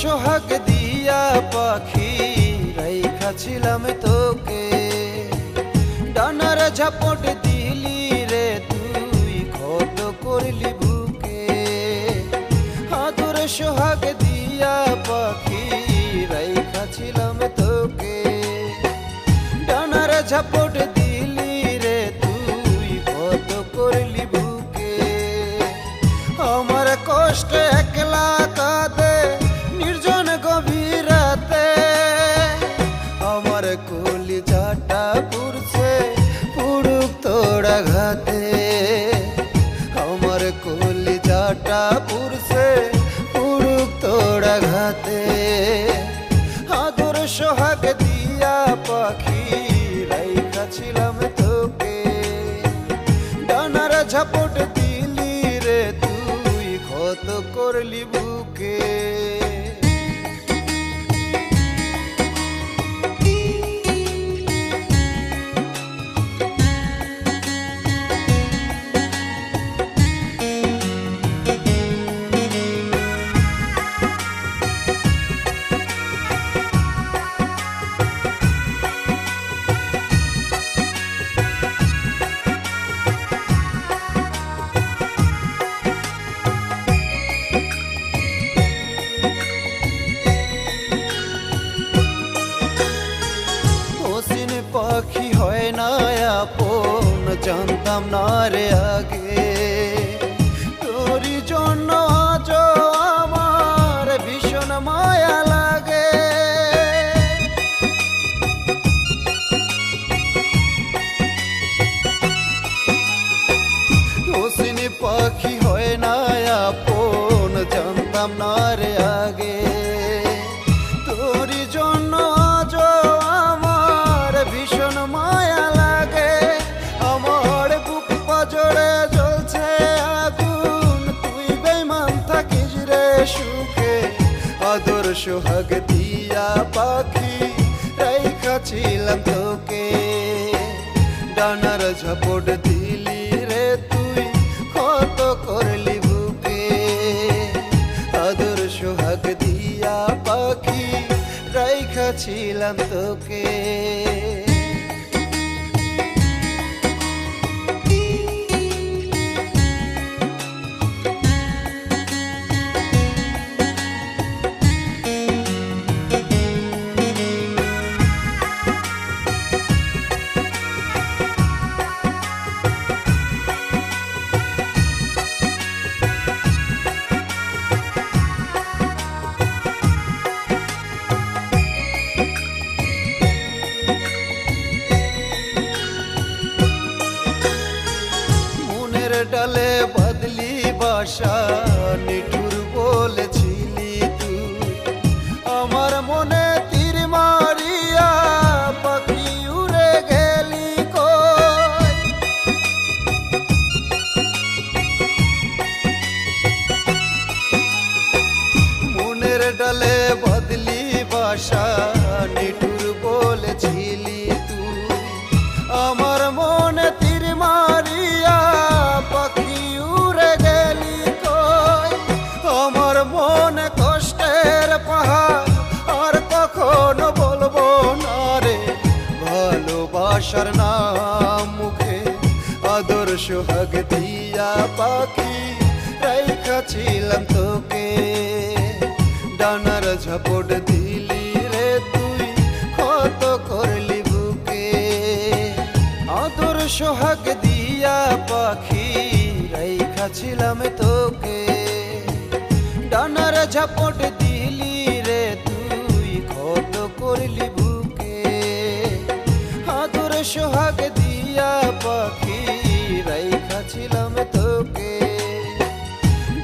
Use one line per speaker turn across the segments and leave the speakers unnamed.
সোহাগ দিয়া পাখি রাইখাছিলাম তোকে, ডানার ঝাপট দিলি রে তুই ক্ষত করলি বুকে। আদর সোহাগ দিয়া পাখি রাইখাছিলাম তোকে, ডানার ঝাপট দিলি রে তুই ক্ষত করলি বুকে। আমার কষ্ট একলা কাঁদে নির্জন গভীর রাতে, আমার কলিজাটা পুড়ছে পুড়ুক তোর আঘাতে। আমার কলিজাটা পুড়ছে পুড়ুক তোর আঘাতে। আদর সোহাগ দিয়া পাখি রাইখাছিলাম তোকে, ডানার ঝাপট দিলি রে তুই ক্ষত করলি বুকে। পাখি হয় না আপন জানতাম না রে আগে, তোরই জন্য আজ আমার ভীষণ মায়া লাগে। ওসিনি পাখি হয় না আপন জানতাম না রে আগে, তোরই জন্য আজ ভীষণ মায়া লাগে। আমার বুক পাজরে জ্বলছে আগুন, তুই বেঈমান থাকিস রে সুখে। আদর সোহাগ দিয়া পাখি রাইখাছিলাম তোকে, ডানার ঝাপট দিলি রে তুই ক্ষত করলি বুকে। আদর সোহাগ দিয়া পাখি রাইখাছিলাম তোকে। ডালে বদলি বাসা নিঠুর বলেছিলি তুই, আমার মনে তীর মারিয়া পাখি উড়ে গেলি কই। মনের ডালে বদলি বাসা নিঠুর বলেছিলি তুই, আমার মনে তীর মারিয়া পাখি উড়ে গেলি কই। আমার মনে কষ্টের পাহাড় আর কখনো বলবো না রে ভালোবাসার নাম মুখে। আদর সোহাগ দিয়া পাখি রাইখাছিলাম তোকে, ডানার ঝাপট দিলি রে তুই ক্ষত করলি বুকে। আদর সোহাগ দিয়া পাখি রাইখাছিলাম তোকে, ডানার ঝাপট দিলি রে তুই ক্ষত করলি বুকে। আদর সোহাগ দিয়া পাখি রাইখাছিলাম তোকে,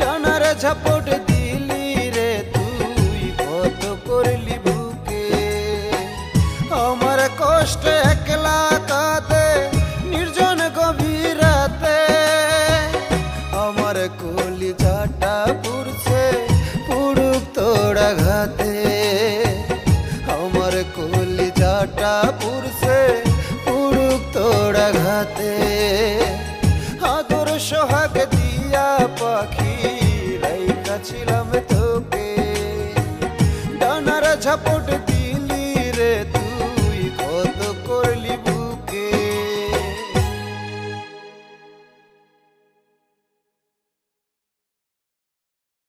ডানার ঝাপট দিলি রে তুই ক্ষত করলি বুকে। আমার কষ্ট একলা কাঁদে নির্জন গভীর রাতে, আমার কলিজাটা পুড়ছে পুড়ুক তোর আঘাতে। আমার কলিজাটা পুড়ছে পুড়ুক তোর আঘাতে। আদর সোহাগ দিয়া পাখি রাইখাছিলাম তোকে, ঝাপট